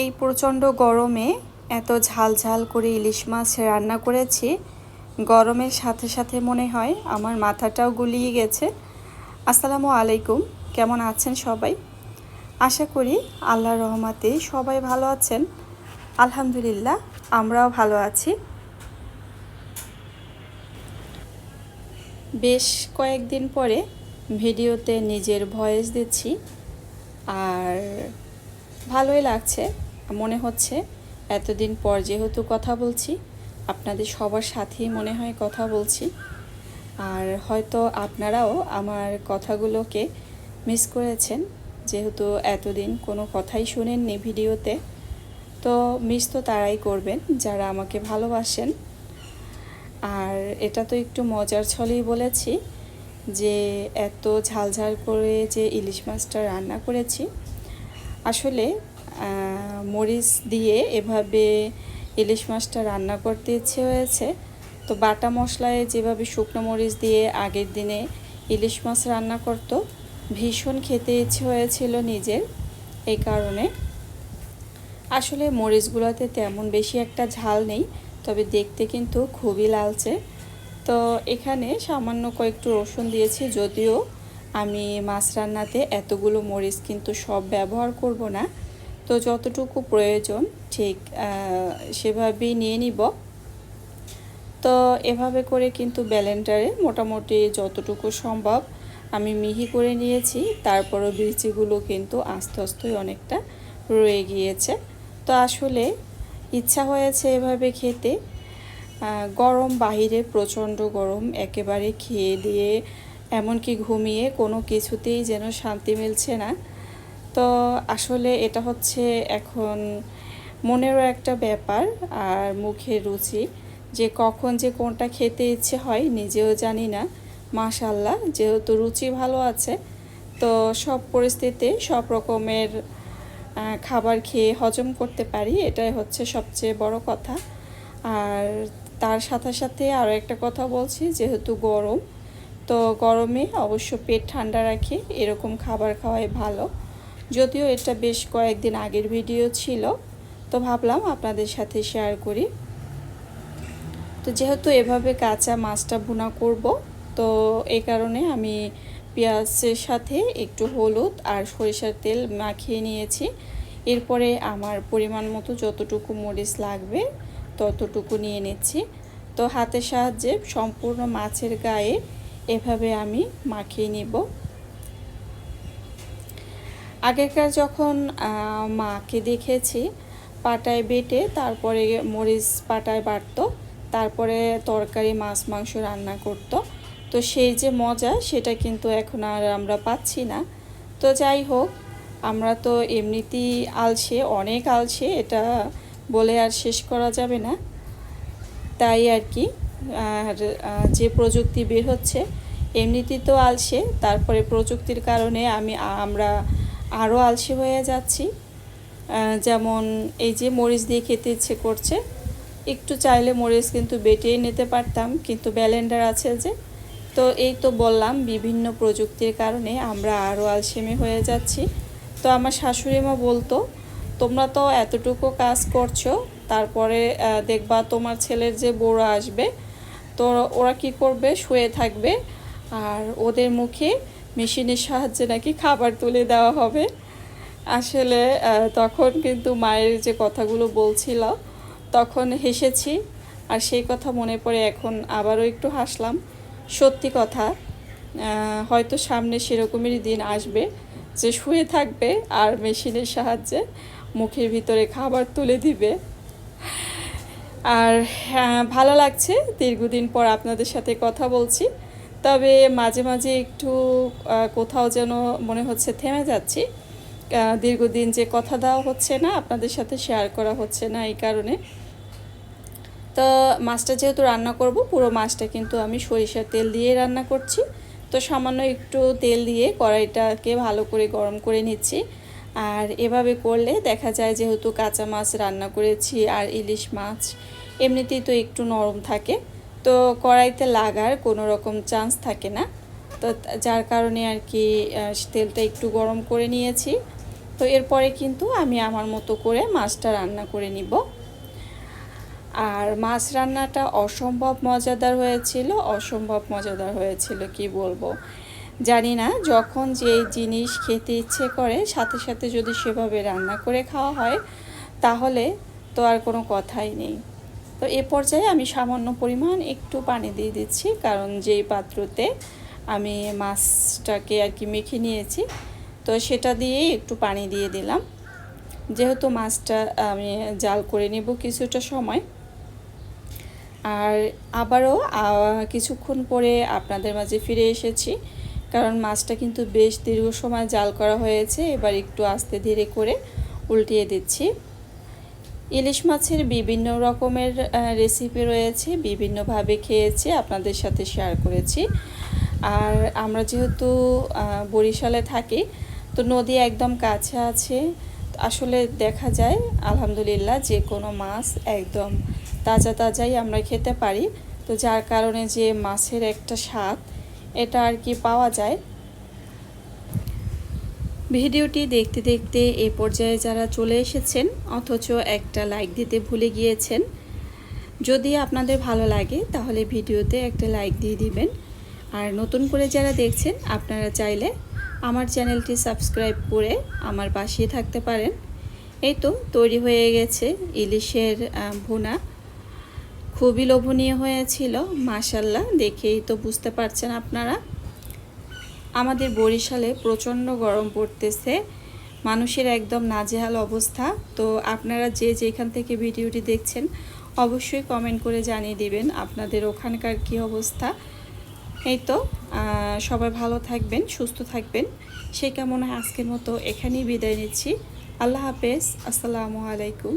এই প্রচণ্ড গরমে এত ঝাল ঝাল করে ইলিশ মাছ রান্না করেছি, গরমের সাথে সাথে মনে হয় আমার মাথাটাও গুলিয়ে গেছে। আসসালামু আলাইকুম, কেমন আছেন সবাই? আশা করি আল্লাহর রহমতে সবাই ভালো আছেন। আলহামদুলিল্লাহ, আমরাও ভালো আছি। বেশ কয়েকদিন পরে ভিডিওতে নিজের ভয়েস দিচ্ছি, আর ভালোই লাগছে। মনে হচ্ছে এতদিন পর যেহেতু কথা বলছি, আপনাদের সবার সাথেই মনে হয় কথা বলছি। আর হয়তো আপনারাও আমার কথাগুলোকে মিস করেছেন, যেহেতু এতদিন কোনো কথাই শুনেননি ভিডিওতে। তো মিস তো তারাই করবেন যারা আমাকে ভালোবাসেন। আর এটা তো একটু মজার ছলেই বলেছি যে এত ঝালঝাল করে যে ইলিশ মাছটা রান্না করেছি। আসলে মরিচ দিয়ে এভাবে ইলিশ মাছটা রান্না করতে ইচ্ছে হয়েছে। তো বাটা মশলায় যেভাবে শুকনো মরিচ দিয়ে আগের দিনে ইলিশ মাছ রান্না করতো, ভীষণ খেতে ইচ্ছে হয়েছিল নিজের। এই কারণে আসলে মরিচগুলোতে তেমন বেশি একটা ঝাল নেই, তবে দেখতে কিন্তু খুবই লালচে। তো এখানে সামান্য কয়েকটু রসুন দিয়েছি, যদিও আমি মাছ রান্নাতে এতগুলো মরিচ কিন্তু সব ব্যবহার করব না। তো যতটুকু প্রয়োজন ঠিক সেভাবেই নিয়ে নিব। তো এভাবে করে কিন্তু ব্লেন্ডারে মোটামুটি যতটুকু সম্ভব আমি মিহি করে নিয়েছি। তারপরও বিচিগুলো কিন্তু আস্তে আস্তে অনেকটা রয়ে গিয়েছে। তো আসলে ইচ্ছা হয়েছে এভাবে খেতে। গরম, বাহিরে প্রচণ্ড গরম, একেবারে খেয়ে দিয়ে এমনকি ঘুমিয়ে কোনো কিছুতেই যেন শান্তি মিলছে না। তো আসলে এটা হচ্ছে এখন মনেরও একটা ব্যাপার, আর মুখের রুচি, যে কখন যে কোনটা খেতে ইচ্ছে হয় নিজেও জানি না। মাশাআল্লাহ, যেহেতু রুচি ভালো আছে, তো সব পরিস্থিতিতে সব রকমের খাবার খেয়ে হজম করতে পারি, এটাই হচ্ছে সবচেয়ে বড় কথা। আর তার সাথে সাথে আরও একটা কথা বলছি, যেহেতু গরম, তো গরমে অবশ্য পেট ঠান্ডা রাখে এরকম খাবার খাওয়াই ভালো। যদিও এটা বেশ কয়েকদিন আগের ভিডিও ছিল, তো ভাবলাম আপনাদের সাথে শেয়ার করি। তো যেহেতু এভাবে কাঁচা মাছটা ভুনা করব, তো এই কারণে আমি পেঁয়াজের সাথে একটু হলুদ আর সরিষার তেল মাখিয়ে নিয়েছি। এরপরে আমার পরিমাণ মতো যতটুকু মরিচ লাগবে ততটুকু নিয়ে নিচ্ছি। তো হাতের সাহায্যে সম্পূর্ণ মাছের গায়ে এভাবে আমি মাখিয়ে নিব। আগেকার যখন মাকে দেখেছি পাটায় বেটে তারপরে মরিচ পাটায় বাটতো, তারপরে তরকারি মাছ মাংস রান্না করত, তো সেই যে মজা সেটা কিন্তু এখন আর আমরা পাচ্ছি না। তো যাই হোক, আমরা তো এমনিতেই আলসে, অনেক আলসে, এটা বলে আর শেষ করা যাবে না। তাই আর কি, আর যে প্রযুক্তি বের হচ্ছে, এমনিতেই তো আলসে, তারপরে প্রযুক্তির কারণে আমরা আরও আলসে হয়ে যাচ্ছি। যেমন এই যে মরিচ দিয়ে খেতে ইচ্ছে করছে, একটু চাইলে মরিচ কিন্তু বেটেই নিতে পারতাম, কিন্তু ব্লেন্ডার আছে যে। তো এই তো বললাম, বিভিন্ন প্রযুক্তির কারণে আমরা আরও আলসেমি হয়ে যাচ্ছি। তো আমার শাশুড়ি মা বলতো, তোমরা তো এতটুকু কাজ করছো, তারপরে দেখবা তোমার ছেলের যে বউরা আসবে, তো ওরা কি করবে, শুয়ে থাকবে, আর ওদের মুখে মেশিনের সাহায্যে নাকি খাবার তুলে দেওয়া হবে। আসলে তখন কিন্তু মায়ের যে কথাগুলো বলছিল, তখন হেসেছি, আর সেই কথা মনে পড়ে এখন আবারও একটু হাসলাম। সত্যি কথা, হয়তো সামনে সেরকমেরই দিন আসবে যে শুয়ে থাকবে আর মেশিনের সাহায্যে মুখের ভিতরে খাবার তুলে দিবে। আর ভালো লাগছে দীর্ঘদিন পর আপনাদের সাথে কথা বলছি, তবে মাঝে মাঝে একটু কোথাও যেন মনে হচ্ছে থেমে যাচ্ছি। দীর্ঘদিন যে কথা দেওয়া হচ্ছে না, আপনাদের সাথে শেয়ার করা হচ্ছে না, এই কারণে। তো মাছটা যেহেতু রান্না করব, পুরো মাছটা কিন্তু আমি সরিষার তেল দিয়ে রান্না করছি। তো সামান্য একটু তেল দিয়ে কড়াইটাকে ভালো করে গরম করে নিচ্ছি। আর এভাবে করলে দেখা যায়, যেহেতু কাঁচা মাছ রান্না করেছি আর ইলিশ মাছ এমনিতেই তো একটু নরম থাকে, তো কড়াইতে লাগার কোনো রকম চান্স থাকে না। তো যার কারণে আর কি তেলটা একটু গরম করে নিয়েছি। তো এরপরে কিন্তু আমি আমার মতো করে মাছটা রান্না করে নিব। আর মাছ রান্নাটা অসম্ভব মজাদার হয়েছিল কি বলবো। জানি না, যখন যেই জিনিস খেতে ইচ্ছে করে সাথে সাথে যদি সেভাবে রান্না করে খাওয়া হয় তাহলে তো আর কোনো কথাই নেই। তো এ পর্যায়ে আমি সামান্য পরিমাণ একটু পানি দিয়ে দিচ্ছি, কারণ যেই পাত্রতে আমি মাছটাকে আর কি মেখে নিয়েছি তো সেটা দিয়েই একটু পানি দিয়ে দিলাম, যেহেতু মাছটা আমি জাল করে নেব কিছুটা সময়। আর আবারও কিছুক্ষণ পরে আপনাদের মাঝে ফিরে এসেছি, কারণ মাছটা কিন্তু বেশ দীর্ঘ সময় জাল করা হয়েছে। এবার একটু আস্তে ধীরে করে উল্টিয়ে দিচ্ছি। ইলিশ মাছের বিভিন্ন রকমের রেসিপি রয়েছে, বিভিন্নভাবে খেয়েছি, আপনাদের সাথে শেয়ার করেছি। আর আমরা যেহেতু বরিশালে থাকি, তো নদী একদম কাছে আছে, আসলে দেখা যায় আলহামদুলিল্লাহ যে কোনো মাছ একদম তাজা তাজাই আমরা খেতে পারি। তো যার কারণে যে মাছের একটা স্বাদ এটা আর কি পাওয়া যায়। ভিডিওটি দেখতে দেখতে এই পর্যায়ে যারা চলে এসেছেন অথচ একটা লাইক দিতে ভুলে গিয়েছেন, যদি আপনাদের ভালো লাগে তাহলে ভিডিওতে একটা লাইক দিয়ে দিবেন। আর নতুন করে যারা দেখছেন আপনারা চাইলে আমার চ্যানেলটি সাবস্ক্রাইব করে আমার পাশেই থাকতে পারেন। এই তো তৈরি হয়ে গেছে ইলিশের ভুনা, খুবই লোভনীয় হয়েছিল মাশাল্লাহ, দেখেই তো বুঝতে পারছেন আপনারা। আমাদের বরিশালে প্রচণ্ড গরম পড়তেছে, মানুষের একদম নাজেহাল অবস্থা। তো আপনারা যে যেখান থেকে ভিডিওটি দেখছেন অবশ্যই কমেন্ট করে জানিয়ে দিবেন আপনাদের ওখানকার কী অবস্থা। এই তো সবাই ভালো থাকবেন, সুস্থ থাকবেন, সেই কামনায় আজকের মতো এখানেই বিদায় নিচ্ছি। আল্লাহ হাফেজ, আসসালামু আলাইকুম।